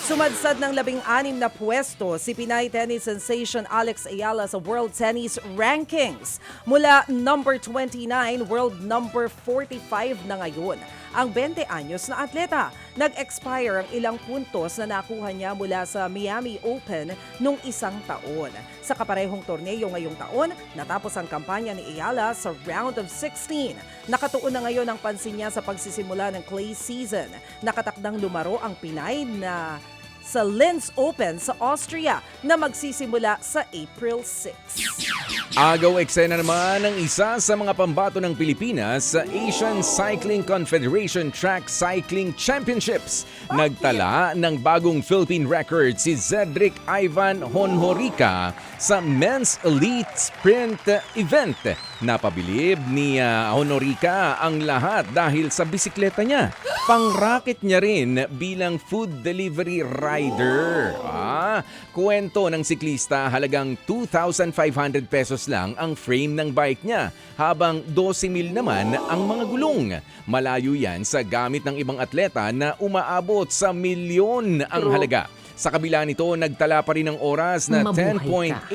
Sumadsad ng 16 na pwesto si Pinay tennis sensation Alex Ayala sa World Tennis Rankings. Mula number 29, world number 45 na ngayon. Ang 20 anyos na atleta, nag-expire ang ilang puntos na nakuha niya mula sa Miami Open nung isang taon. Sa kaparehong torneo ngayong taon, natapos ang kampanya ni Ayala sa round of 16. Nakatuon na ngayon ang pansin niya sa pagsisimula ng clay season. Nakatakdang lumaro ang Pinay na sa Linz Open sa Austria na magsisimula sa April 6. Agaw eksena naman ng isa sa mga pambato ng Pilipinas sa Asian Cycling Confederation Track Cycling Championships. Nagtala ng bagong Philippine record si Cedric Ivan Honhorica sa Men's Elite Sprint event. Napabilib ni Honhorica ang lahat dahil sa bisikleta niya. Pang-racket niya rin bilang food delivery rider. Kwento ng siklista, halagang 2,500 pesos lang ang frame ng bike niya, habang 12,000 naman ang mga gulong. Malayo yan sa gamit ng ibang atleta na umaabot sa milyon ang halaga. Sa kabila nito, nagtala pa rin ng oras na 10.865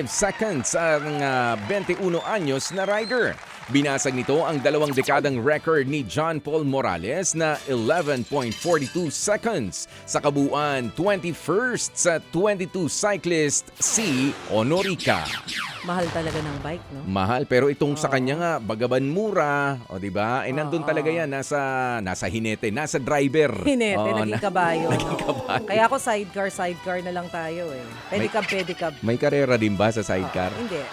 seconds ang 21 anyos na rider. Binasag nito ang 2 dekadang record ni John Paul Morales na 11.42 seconds. Sa kabuuan, 21st sa 22 cyclist si Honhorica. Mahal talaga ng bike, no? Mahal, pero itong sa kanya nga, bagaban mura. O, diba? Nandun talaga yan, nasa hinete, nasa driver. Hinete, naging kabayo. Naging kabayo. Kaya ako sidecar na lang tayo eh. Pedicab. May karera din ba sa sidecar? Hindi.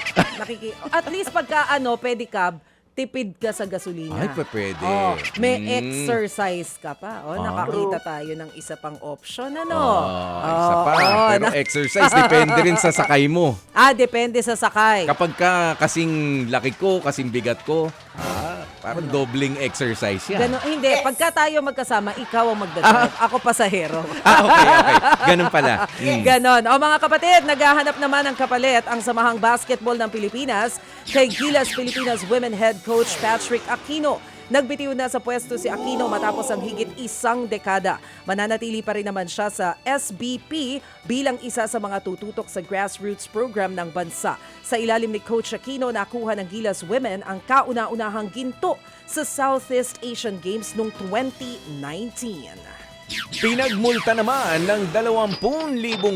At least pagka pedicab, tipid ka sa gasolina. Ay, pwede. May exercise ka pa. Nakakita tayo ng isa pang option, ano? Isa pa. Pero exercise, depende rin sa sakay mo. Depende sa sakay. Kapag kasing laki ko, kasing bigat ko, parang dobling exercise yan. Hindi. Pagka tayo magkasama, ikaw ang magdadrive. Ako pasahero. Okay. Ganun pala. Ganon. Mga kapatid, naghahanap naman ng kapalit ang Samahang Basketball ng Pilipinas kay Gilas Pilipinas Women Head Coach Patrick Aquino. Nagbitiw na sa pwesto si Aquino matapos ang higit isang dekada. Mananatili pa rin naman siya sa SBP bilang isa sa mga tututok sa grassroots program ng bansa. Sa ilalim ni Coach Aquino, nakuha ng Gilas Women ang kauna-unahang ginto sa Southeast Asian Games noong 2019. Pinagmulta naman ng 20,000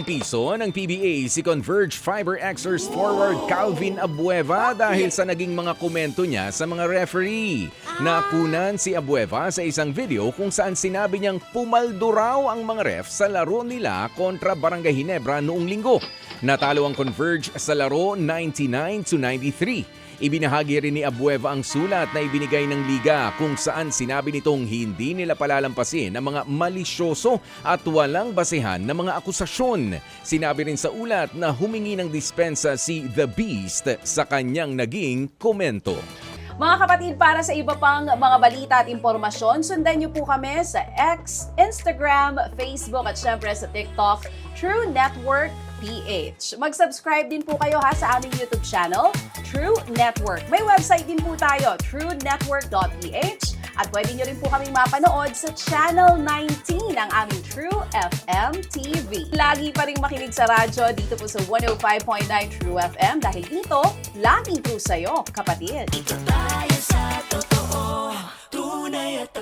piso ng PBA si Converge Fiber Xers forward Calvin Abueva dahil sa naging mga komento niya sa mga referee. Nakunan si Abueva sa isang video kung saan sinabi niyang pumaldo raw ang mga ref sa laro nila kontra Barangay Ginebra noong linggo. Natalo ang Converge sa laro 99-93. Ibinahagi rin ni Abueva ang sulat na ibinigay ng liga kung saan sinabi nitong hindi nila palalampasin ang mga malisyoso at walang basehan na mga akusasyon. Sinabi rin sa ulat na humingi ng dispensa si The Beast sa kanyang naging komento. Mga kapatid, para sa iba pang mga balita at impormasyon, sundan niyo po kami sa X, Instagram, Facebook at syempre sa TikTok, True Network PH. Mag-subscribe din po kayo sa aming YouTube channel, True Network. May website din po tayo, truenetwork.ph, at pwede niyo rin po kaming mapanood sa Channel 19 ng aming True FM TV. Lagi pa rin makinig sa radyo dito po sa 105.9 True FM dahil dito, laging true sa'yo, kapatid. Dito tayo sa totoo, tunay at